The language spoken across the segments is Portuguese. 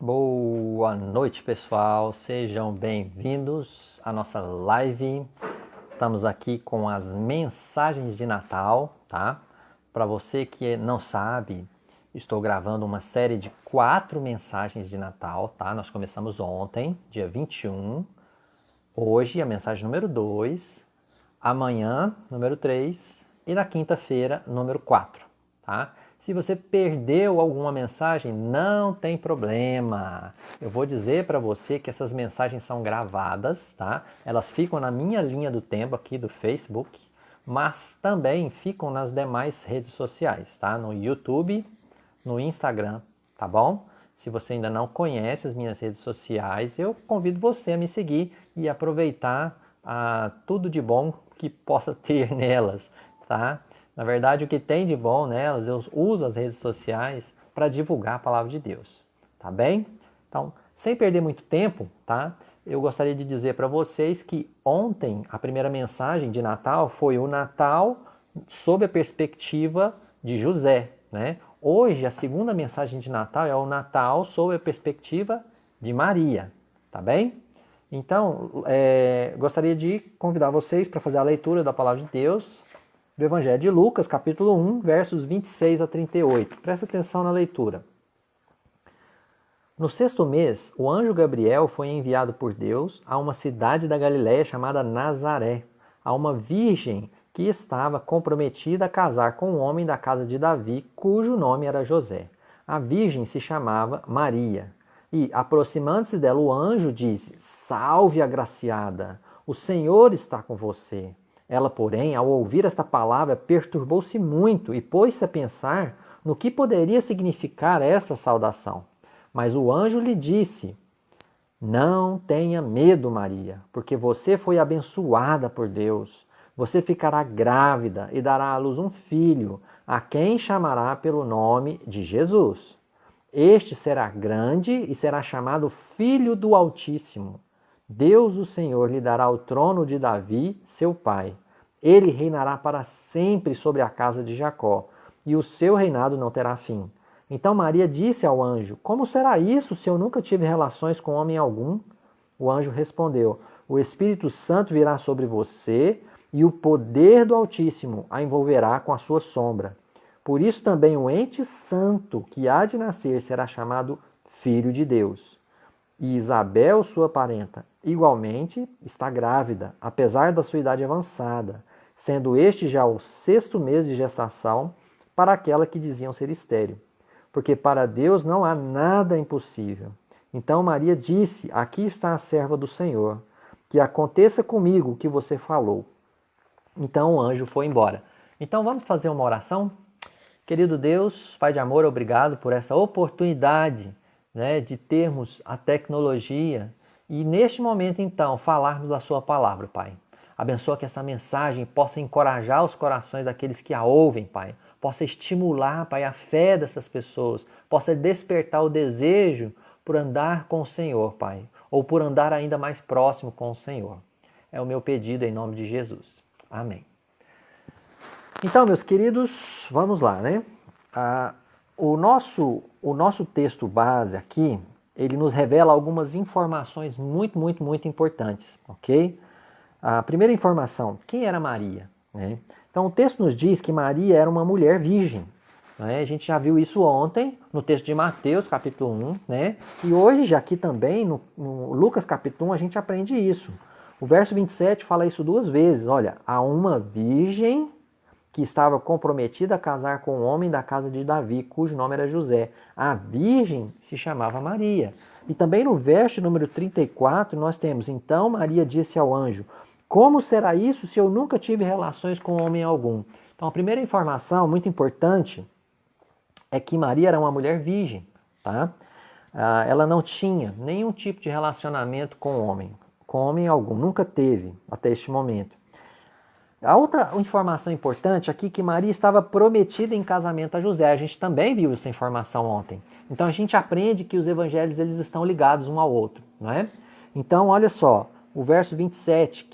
Boa noite, pessoal. Sejam bem-vindos à nossa live. Estamos aqui com as mensagens de Natal, tá? Para você que não sabe, estou gravando uma série de 4 mensagens de Natal, tá? Nós começamos ontem, dia 21. Hoje, a mensagem número 2. Amanhã, número 3. E na quinta-feira, número 4, tá? Se você perdeu alguma mensagem, não tem problema. Eu vou dizer para você que essas mensagens são gravadas, tá? Elas ficam na minha linha do tempo aqui do Facebook, mas também ficam nas demais redes sociais, tá? No YouTube, no Instagram, tá bom? Se você ainda não conhece as minhas redes sociais, eu convido você a me seguir e aproveitar tudo de bom que possa ter nelas, tá? Na verdade, o que tem de bom nelas, eu uso as redes sociais para divulgar a palavra de Deus, tá bem? Então, sem perder muito tempo, tá? Eu gostaria de dizer para vocês que ontem a primeira mensagem de Natal foi o Natal sob a perspectiva de José, né? Hoje a segunda mensagem de Natal é o Natal sob a perspectiva de Maria, tá bem? Então, gostaria de convidar vocês para fazer a leitura da palavra de Deus do Evangelho de Lucas, capítulo 1, versos 26 a 38. Presta atenção na leitura. No 6º mês, o anjo Gabriel foi enviado por Deus a uma cidade da Galiléia chamada Nazaré, a uma virgem que estava comprometida a casar com um homem da casa de Davi, cujo nome era José. A virgem se chamava Maria. E, aproximando-se dela, o anjo disse: Salve, agraciada, o Senhor está com você. Ela, porém, ao ouvir esta palavra, perturbou-se muito e pôs-se a pensar no que poderia significar esta saudação. Mas o anjo lhe disse: Não tenha medo, Maria, porque você foi abençoada por Deus. Você ficará grávida e dará à luz um filho, a quem chamará pelo nome de Jesus. Este será grande e será chamado Filho do Altíssimo. Deus, o Senhor, lhe dará o trono de Davi, seu pai. Ele reinará para sempre sobre a casa de Jacó, e o seu reinado não terá fim. Então Maria disse ao anjo: Como será isso se eu nunca tive relações com homem algum? O anjo respondeu: O Espírito Santo virá sobre você, e o poder do Altíssimo a envolverá com a sua sombra. Por isso também o ente santo que há de nascer será chamado Filho de Deus. E Isabel, sua parenta, igualmente está grávida, apesar da sua idade avançada, sendo este já o 6º mês de gestação para aquela que diziam ser estéril. Porque para Deus não há nada impossível. Então Maria disse: Aqui está a serva do Senhor, que aconteça comigo o que você falou. Então o anjo foi embora. Então vamos fazer uma oração? Querido Deus, Pai de amor, obrigado por essa oportunidade, né, de termos a tecnologia e neste momento então falarmos a sua palavra, Pai. Abençoa que essa mensagem possa encorajar os corações daqueles que a ouvem, Pai. Possa estimular, Pai, a fé dessas pessoas. Possa despertar o desejo por andar com o Senhor, Pai. Ou por andar ainda mais próximo com o Senhor. É o meu pedido em nome de Jesus. Amém. Então, meus queridos, vamos lá, né? O nosso texto base aqui, ele nos revela algumas informações muito importantes, ok? A primeira informação, quem era Maria? Né? Então, o texto nos diz que Maria era uma mulher virgem. Né? A gente já viu isso ontem, no texto de Mateus, capítulo 1, né? E hoje, aqui também, no Lucas, capítulo 1, a gente aprende isso. O verso 27 fala isso 2 vezes. Olha, há uma virgem que estava comprometida a casar com um homem da casa de Davi, cujo nome era José. A virgem se chamava Maria. E também no verso número 34 nós temos: Então Maria disse ao anjo: Como será isso se eu nunca tive relações com homem algum? Então a primeira informação muito importante é que Maria era uma mulher virgem, tá? Ela não tinha nenhum tipo de relacionamento com homem algum, nunca teve até este momento. A outra informação importante aqui é que Maria estava prometida em casamento a José. A gente também viu essa informação ontem. Então a gente aprende que os evangelhos eles estão ligados um ao outro, não é? Então olha só, o verso 27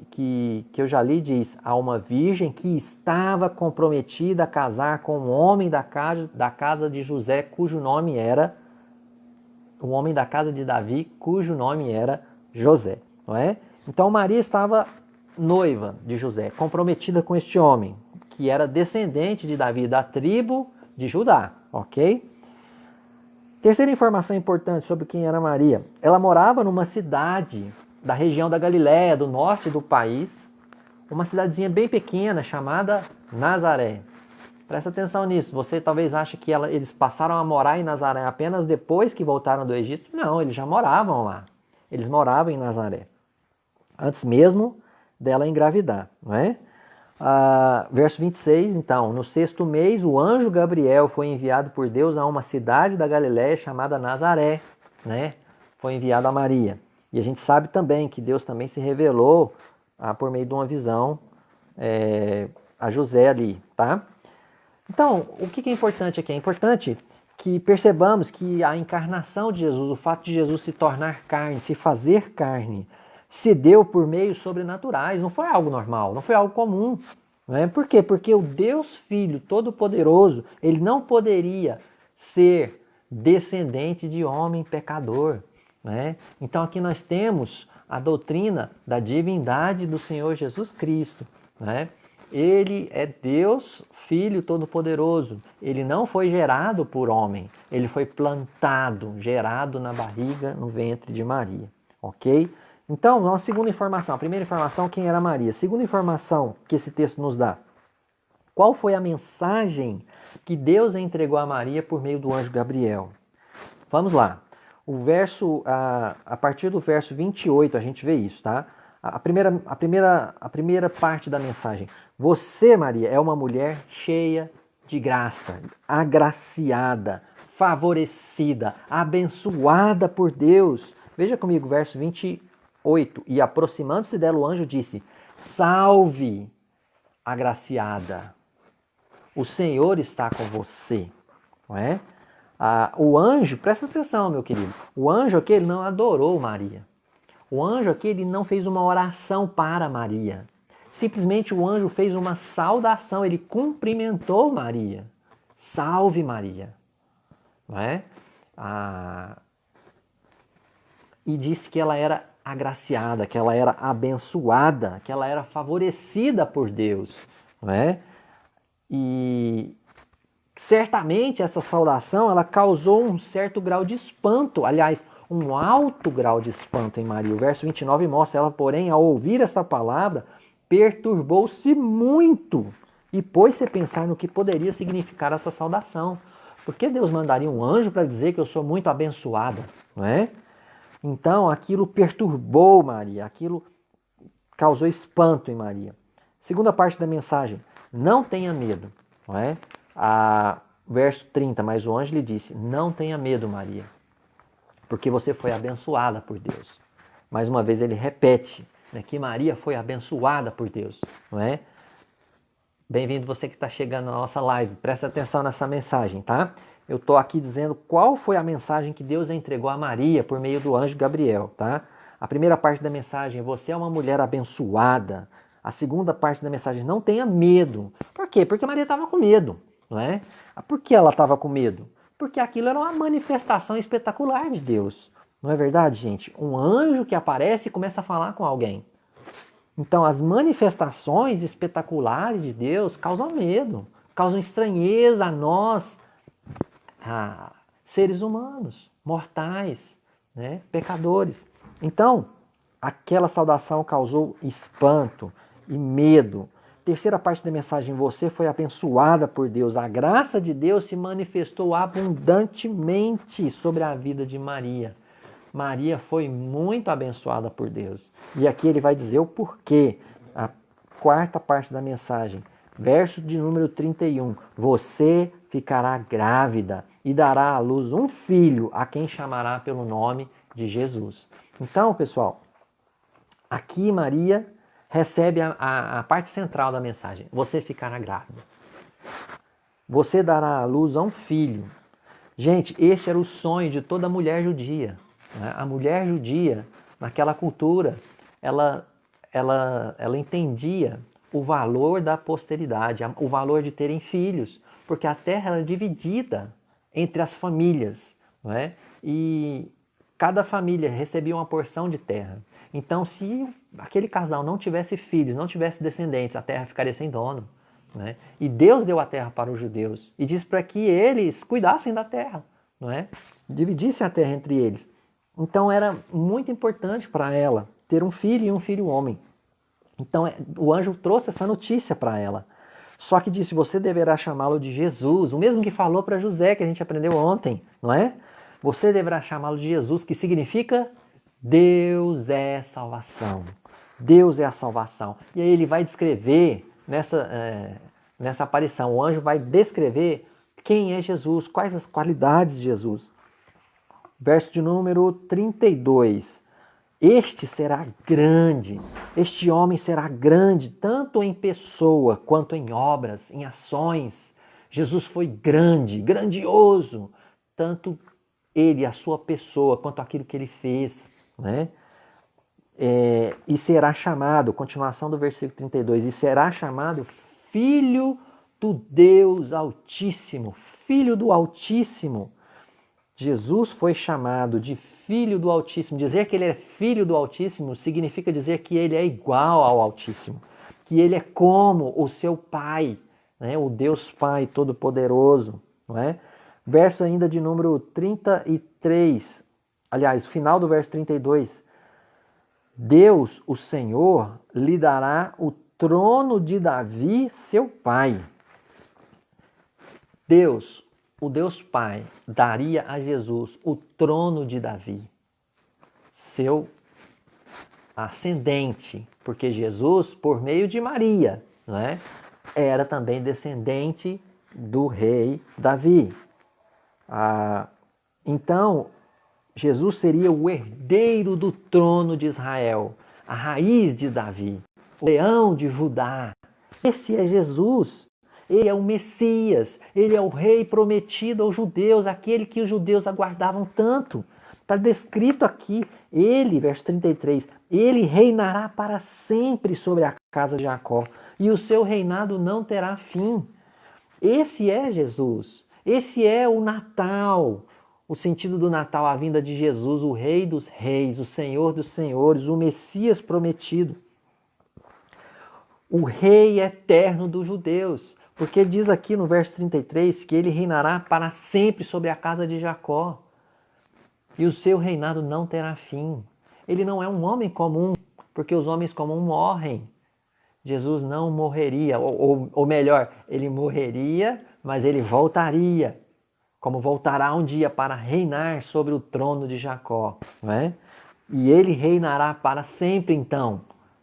que eu já li diz: Há uma virgem que estava comprometida a casar com um homem da casa de José, cujo nome era um homem da casa de Davi, cujo nome era José, não é? Então Maria estava noiva de José, comprometida com este homem, que era descendente de Davi, da tribo de Judá, ok? Terceira informação importante sobre quem era Maria. Ela morava numa cidade da região da Galiléia, do norte do país, uma cidadezinha bem pequena chamada Nazaré. Presta atenção nisso. Você talvez ache que eles passaram a morar em Nazaré apenas depois que voltaram do Egito. Não, eles já moravam lá. Eles moravam em Nazaré. Antes mesmo dela engravidar, não é? Verso 26, então, no 6º mês, o anjo Gabriel foi enviado por Deus a uma cidade da Galiléia chamada Nazaré, né? Foi enviado a Maria. E a gente sabe também que Deus também se revelou por meio de uma visão a José ali, tá? Então, o que é importante aqui? É importante que percebamos que a encarnação de Jesus, o fato de Jesus se tornar carne, se fazer carne, se deu por meios sobrenaturais, não foi algo normal, não foi algo comum. Não é? Por quê? Porque o Deus Filho Todo-Poderoso, ele não poderia ser descendente de homem pecador. Não é? Então aqui nós temos a doutrina da divindade do Senhor Jesus Cristo. Não é? Ele é Deus Filho Todo-Poderoso. Ele não foi gerado por homem, ele foi plantado, gerado na barriga, no ventre de Maria. Ok? Então, uma segunda informação. A primeira informação, quem era Maria? A segunda informação que esse texto nos dá. Qual foi a mensagem que Deus entregou a Maria por meio do anjo Gabriel? Vamos lá. A partir do verso 28 a gente vê isso, tá? A primeira parte da mensagem. Você, Maria, é uma mulher cheia de graça, agraciada, favorecida, abençoada por Deus. Veja comigo, verso 28. E aproximando-se dela, o anjo disse: Salve, agraciada, o Senhor está com você. Não é? O anjo, presta atenção, meu querido, o anjo aqui ele não adorou Maria. O anjo aqui ele não fez uma oração para Maria. Simplesmente o anjo fez uma saudação, ele cumprimentou Maria. Salve, Maria. Não é? E disse que ela era agraciada, que ela era abençoada, que ela era favorecida por Deus, não é? E certamente essa saudação ela causou um certo grau de espanto, aliás, um alto grau de espanto em Maria. O verso 29 mostra, ela, porém, ao ouvir esta palavra, perturbou-se muito e pôs-se a pensar no que poderia significar essa saudação. Por que Deus mandaria um anjo para dizer que eu sou muito abençoada, não é? Então, aquilo perturbou Maria, aquilo causou espanto em Maria. Segunda parte da mensagem, não tenha medo. Não é? Verso 30, mas o anjo lhe disse, não tenha medo, Maria, porque você foi abençoada por Deus. Mais uma vez ele repete, né, que Maria foi abençoada por Deus. Não é? Bem-vindo você que está chegando na nossa live, presta atenção nessa mensagem, tá? Eu estou aqui dizendo qual foi a mensagem que Deus entregou a Maria por meio do anjo Gabriel, tá? A primeira parte da mensagem, você é uma mulher abençoada. A segunda parte da mensagem, não tenha medo. Por quê? Porque Maria estava com medo, não é? Por que ela estava com medo? Porque aquilo era uma manifestação espetacular de Deus. Não é verdade, gente? Um anjo que aparece e começa a falar com alguém. Então, as manifestações espetaculares de Deus causam medo, causam estranheza a nós, seres humanos, mortais, né, pecadores. Então, aquela saudação causou espanto e medo. Terceira parte da mensagem, você foi abençoada por Deus. A graça de Deus se manifestou abundantemente sobre a vida de Maria. Maria foi muito abençoada por Deus. E aqui ele vai dizer o porquê. A quarta parte da mensagem, verso de número 31. Você ficará grávida e dará à luz um filho, a quem chamará pelo nome de Jesus. Então, pessoal, aqui Maria recebe a parte central da mensagem. Você ficará grávida. Você dará à luz a um filho. Gente, este era o sonho de toda mulher judia. A mulher judia, naquela cultura, ela entendia o valor da posteridade, o valor de terem filhos, porque a terra era dividida entre as famílias, não é? e cada família recebia uma porção de terra. Então, se aquele casal não tivesse filhos, não tivesse descendentes, a terra ficaria sem dono. Né? E Deus deu a terra para os judeus e disse para que eles cuidassem da terra, não é? Dividissem a terra entre eles. Então era muito importante para ela ter um filho e um filho homem. Então o anjo trouxe essa notícia para ela. Só que disse, você deverá chamá-lo de Jesus, o mesmo que falou para José, que a gente aprendeu ontem, não é? Você deverá chamá-lo de Jesus, que significa Deus é salvação. Deus é a salvação. E aí ele vai descrever nessa aparição, o anjo vai descrever quem é Jesus, quais as qualidades de Jesus. Verso de número 32. Este será grande, este homem será grande, tanto em pessoa quanto em obras, em ações. Jesus foi grande, grandioso, tanto ele, a sua pessoa, quanto aquilo que ele fez, né? E será chamado, continuação do versículo 32, e será chamado Filho do Deus Altíssimo, Filho do Altíssimo. Jesus foi chamado de Filho do Altíssimo. Dizer que ele é Filho do Altíssimo significa dizer que ele é igual ao Altíssimo, que ele é como o seu Pai, né? O Deus Pai Todo-Poderoso, não é? Verso ainda de número 33, aliás, final do verso 32. Deus, o Senhor, lhe dará o trono de Davi, seu pai. Deus, o Deus Pai, daria a Jesus o trono de Davi, seu ascendente, porque Jesus, por meio de Maria, não é? Era também descendente do rei Davi. Então, Jesus seria o herdeiro do trono de Israel, a raiz de Davi, o leão de Judá. Esse é Jesus. Ele é o Messias, ele é o rei prometido aos judeus, aquele que os judeus aguardavam tanto. Está descrito aqui, ele, verso 33, ele reinará para sempre sobre a casa de Jacó, e o seu reinado não terá fim. Esse é Jesus, esse é o Natal. O sentido do Natal, a vinda de Jesus, o Rei dos Reis, o Senhor dos Senhores, o Messias prometido. O Rei eterno dos judeus, porque diz aqui no verso 33 que ele reinará para sempre sobre a casa de Jacó. E o seu reinado não terá fim. Ele não é um homem comum, porque os homens comuns morrem. Jesus não morreria, ou melhor, ele morreria, mas ele voltaria. Como voltará um dia para reinar sobre o trono de Jacó, não é? E ele reinará para sempre então,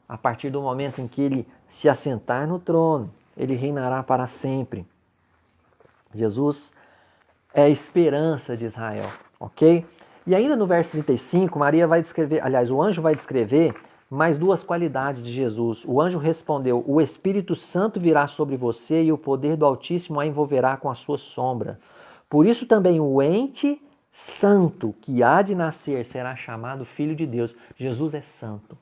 a partir do momento em que ele se assentar no trono, ele reinará para sempre. Jesus é a esperança de Israel, ok? E ainda no verso 35, Maria vai descrever, aliás, o anjo vai descrever mais duas qualidades de Jesus. O anjo respondeu, o Espírito Santo virá sobre você e o poder do Altíssimo a envolverá com a sua sombra. Por isso também o ente santo que há de nascer será chamado Filho de Deus. Jesus é santo.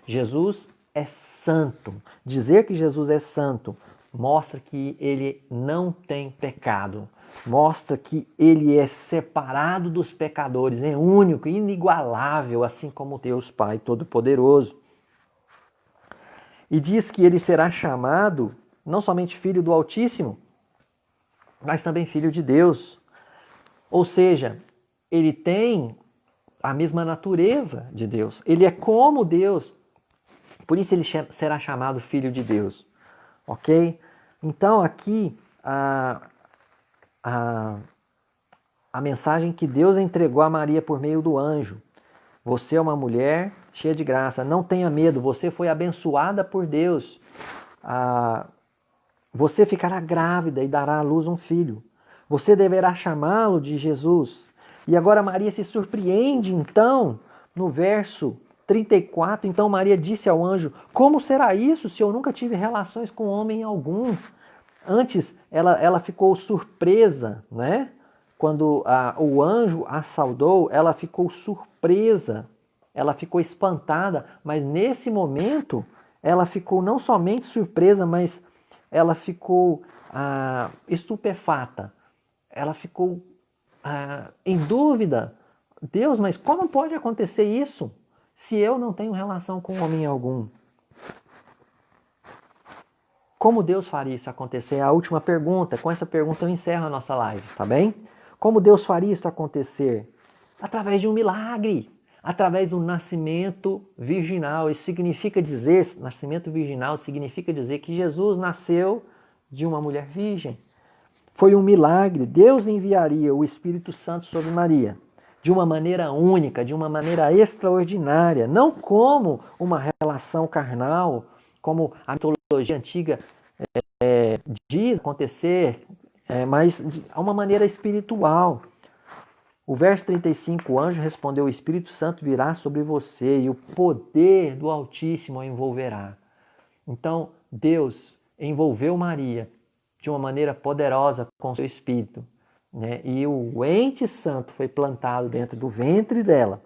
Jesus é santo. Dizer que Jesus é santo mostra que ele não tem pecado. Mostra que ele é separado dos pecadores, é único, inigualável, assim como Deus Pai Todo-Poderoso. E diz que ele será chamado não somente Filho do Altíssimo, mas também Filho de Deus. Ou seja, ele tem a mesma natureza de Deus. Ele é como Deus. Por isso ele será chamado Filho de Deus. Ok? Então aqui a mensagem que Deus entregou a Maria por meio do anjo. Você é uma mulher cheia de graça. Não tenha medo. Você foi abençoada por Deus. Você ficará grávida e dará à luz um filho. Você deverá chamá-lo de Jesus. E agora Maria se surpreende, então, no verso 34. Então Maria disse ao anjo, como será isso se eu nunca tive relações com homem algum? Antes, ela ficou surpresa, né? Quando o anjo a saudou, ela ficou surpresa. Ela ficou espantada. Mas nesse momento, ela ficou não somente surpresa, mas ela ficou estupefata. Ela ficou em dúvida Deus, mas como pode acontecer isso se eu não tenho relação com homem algum? Como Deus faria isso acontecer? É a última pergunta. Com essa pergunta eu encerro a nossa live, tá bem? Como Deus faria isso acontecer? Através de um milagre, através do nascimento virginal. Isso significa dizer, nascimento virginal significa dizer que Jesus nasceu de uma mulher virgem. Foi um milagre. Deus enviaria o Espírito Santo sobre Maria de uma maneira única, de uma maneira extraordinária, não como uma relação carnal, como a mitologia antiga diz acontecer, mas de uma maneira espiritual. O verso 35, o anjo respondeu, o Espírito Santo virá sobre você e o poder do Altíssimo a envolverá. Então, Deus envolveu Maria de uma maneira poderosa com o seu Espírito, né? E o ente santo foi plantado dentro do ventre dela.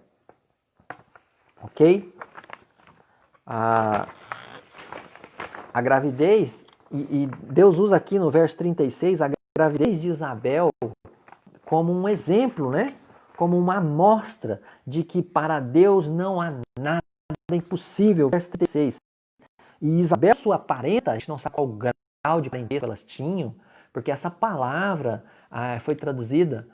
Ok? A gravidez, e Deus usa aqui no verso 36, a gravidez de Isabel como um exemplo, né? Como uma amostra de que para Deus não há nada impossível. Verso 36. E Isabel, sua parenta, a gente não sabe qual grau de parentesco elas tinham, porque essa palavra foi traduzida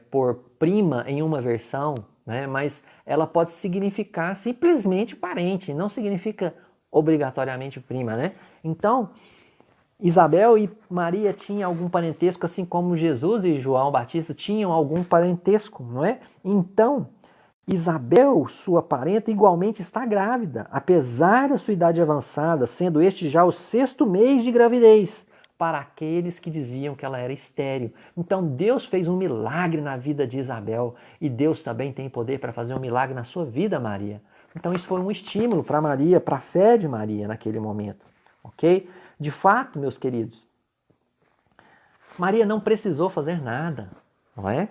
por prima em uma versão, né? Mas ela pode significar simplesmente parente, não significa obrigatoriamente prima, né? Então, Isabel e Maria tinham algum parentesco, assim como Jesus e João Batista tinham algum parentesco, não é? Então, Isabel, sua parenta, igualmente está grávida, apesar da sua idade avançada, sendo este já o 6º mês de gravidez, para aqueles que diziam que ela era estéril. Então Deus fez um milagre na vida de Isabel e Deus também tem poder para fazer um milagre na sua vida, Maria. Então isso foi um estímulo para Maria, para a fé de Maria naquele momento, ok? De fato, meus queridos, Maria não precisou fazer nada, não é?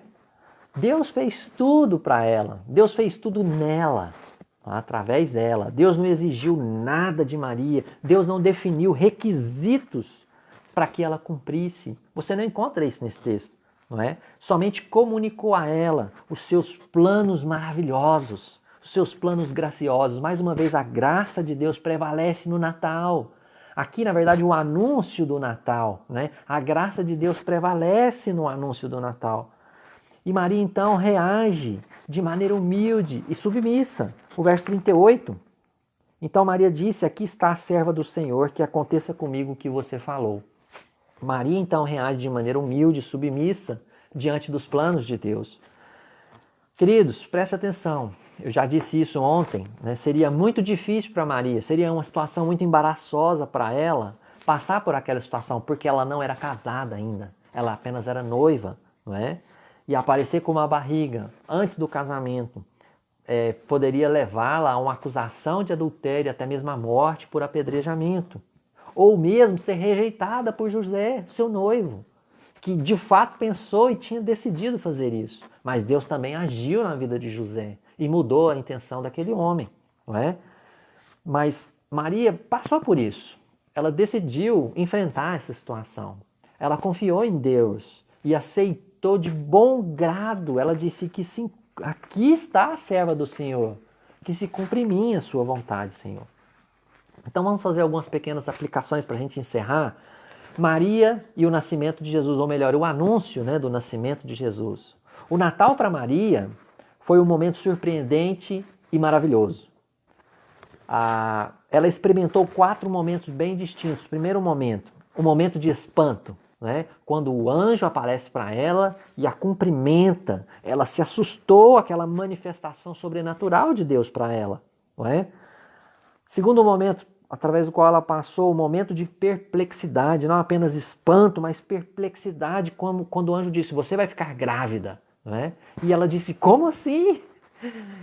Deus fez tudo para ela. Deus fez tudo nela, através dela. Deus não exigiu nada de Maria. Deus não definiu requisitos para que ela cumprisse. Você não encontra isso nesse texto, não é? Somente comunicou a ela os seus planos maravilhosos, os seus planos graciosos. Mais uma vez, a graça de Deus prevalece no Natal. Aqui, na verdade, o anúncio do Natal, né? A graça de Deus prevalece no anúncio do Natal. E Maria então reage de maneira humilde e submissa. O verso 38. Então Maria disse, aqui está a serva do Senhor, que aconteça comigo o que você falou. Maria então reage de maneira humilde e submissa diante dos planos de Deus. Queridos, preste atenção. Eu já disse isso ontem, né? Seria muito difícil para Maria, seria uma situação muito embaraçosa para ela passar por aquela situação, porque ela não era casada ainda. Ela apenas era noiva, não é? E aparecer com uma barriga antes do casamento poderia levá-la a uma acusação de adultério, até mesmo a morte por apedrejamento. Ou mesmo ser rejeitada por José, seu noivo, que de fato pensou e tinha decidido fazer isso. Mas Deus também agiu na vida de José e mudou a intenção daquele homem, não é? Mas Maria passou por isso. Ela decidiu enfrentar essa situação. Ela confiou em Deus e aceitou de bom grado. Ela disse que sim, aqui está a serva do Senhor, que se cumpre em mim a sua vontade, Senhor. Então vamos fazer algumas pequenas aplicações para a gente encerrar. Maria e o nascimento de Jesus, ou melhor, o anúncio, né, do nascimento de Jesus. O Natal para Maria foi um momento surpreendente e maravilhoso. Ela experimentou 4 momentos bem distintos. Primeiro momento, o momento de espanto, né? Quando o anjo aparece para ela e a cumprimenta, ela se assustou, aquela manifestação sobrenatural de Deus para ela, não é? Segundo momento, através do qual ela passou, o momento de perplexidade, não apenas espanto, mas perplexidade, como quando o anjo disse, você vai ficar grávida, não é? E ela disse, como assim?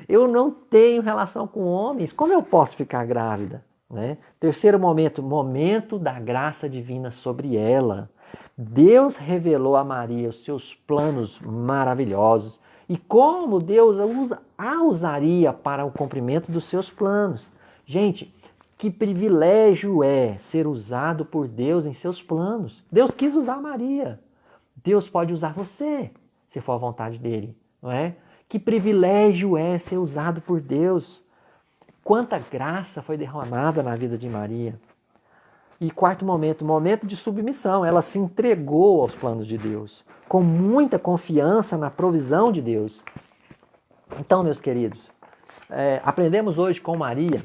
Eu não tenho relação com homens, como eu posso ficar grávida? Né? Terceiro momento, momento da graça divina sobre ela. Deus revelou a Maria os seus planos maravilhosos e como Deus a usaria para o cumprimento dos seus planos. Gente, que privilégio é ser usado por Deus em seus planos. Deus quis usar Maria. Deus pode usar você, se for a vontade dele, não é? Que privilégio é ser usado por Deus. Quanta graça foi derramada na vida de Maria. E quarto momento, momento de submissão. Ela se entregou aos planos de Deus, com muita confiança na provisão de Deus. Então, meus queridos, aprendemos hoje com Maria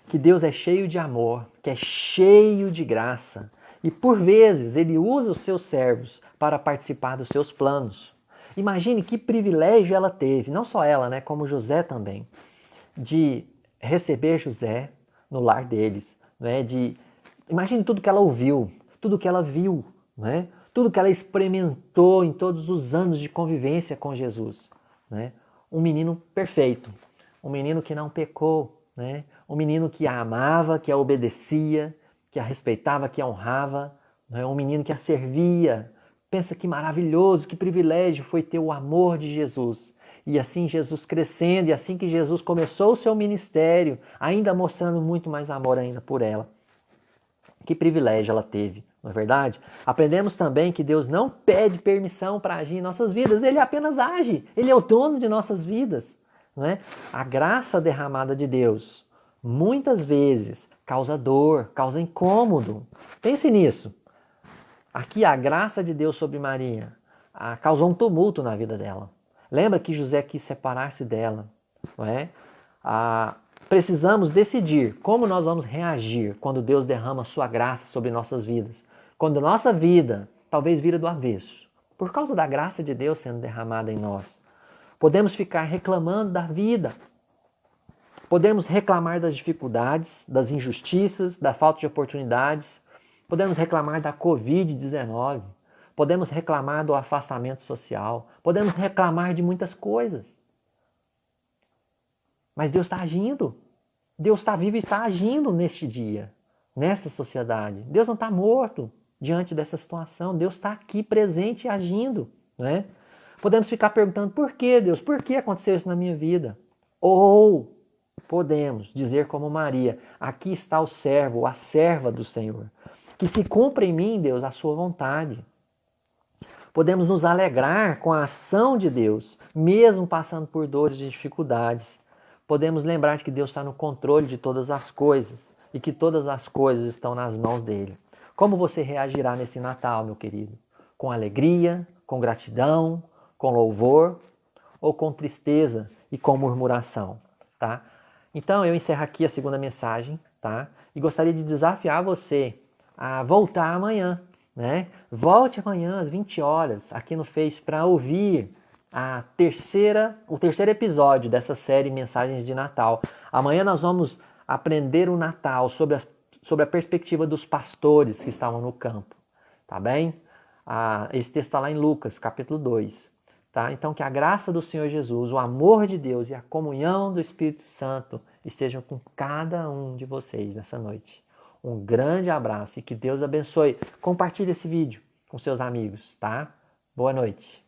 que Deus é cheio de amor, que é cheio de graça. E por vezes Ele usa os seus servos para participar dos seus planos. Imagine que privilégio ela teve, não só ela, né, como José também, de receber José no lar deles. Né, imagine tudo que ela ouviu, tudo que ela viu, né, tudo que ela experimentou em todos os anos de convivência com Jesus. Né, um menino perfeito, um menino que não pecou, né, um menino que a amava, que a obedecia, que a respeitava, que a honrava, né, um menino que a servia. Pensa que maravilhoso, que privilégio foi ter o amor de Jesus. E assim Jesus crescendo, e assim que Jesus começou o seu ministério, ainda mostrando muito mais amor ainda por ela. Que privilégio ela teve, não é verdade? Aprendemos também que Deus não pede permissão para agir em nossas vidas, Ele apenas age, Ele é o dono de nossas vidas. Não é? A graça derramada de Deus, muitas vezes, causa dor, causa incômodo. Pense nisso. Aqui a graça de Deus sobre Maria causou um tumulto na vida dela. Lembra que José quis separar-se dela, não é? Precisamos decidir como nós vamos reagir quando Deus derrama sua graça sobre nossas vidas. Quando nossa vida talvez vira do avesso, por causa da graça de Deus sendo derramada em nós. Podemos ficar reclamando da vida. Podemos reclamar das dificuldades, das injustiças, da falta de oportunidades. Podemos reclamar da Covid-19, podemos reclamar do afastamento social, podemos reclamar de muitas coisas. Mas Deus está agindo. Deus está vivo e está agindo neste dia, nesta sociedade. Deus não está morto diante dessa situação. Deus está aqui presente e agindo. Não é? Podemos ficar perguntando, por que Deus? Por que aconteceu isso na minha vida? Ou podemos dizer como Maria, aqui está o servo, a serva do Senhor. Que se cumpra em mim, Deus, a sua vontade. Podemos nos alegrar com a ação de Deus, mesmo passando por dores e dificuldades. Podemos lembrar de que Deus está no controle de todas as coisas e que todas as coisas estão nas mãos dele. Como você reagirá nesse Natal, meu querido? Com alegria, com gratidão, com louvor ou com tristeza e com murmuração? Tá? Então eu encerro aqui a segunda mensagem, tá? E gostaria de desafiar você a voltar amanhã, né? Volte amanhã às 20 horas aqui no Face para ouvir o terceiro episódio dessa série Mensagens de Natal. Amanhã nós vamos aprender o Natal sobre a perspectiva dos pastores que estavam no campo, tá bem? Esse texto está lá em Lucas, capítulo 2. Tá? Então que a graça do Senhor Jesus, o amor de Deus e a comunhão do Espírito Santo estejam com cada um de vocês nessa noite. Um grande abraço e que Deus abençoe. Compartilhe esse vídeo com seus amigos, tá? Boa noite.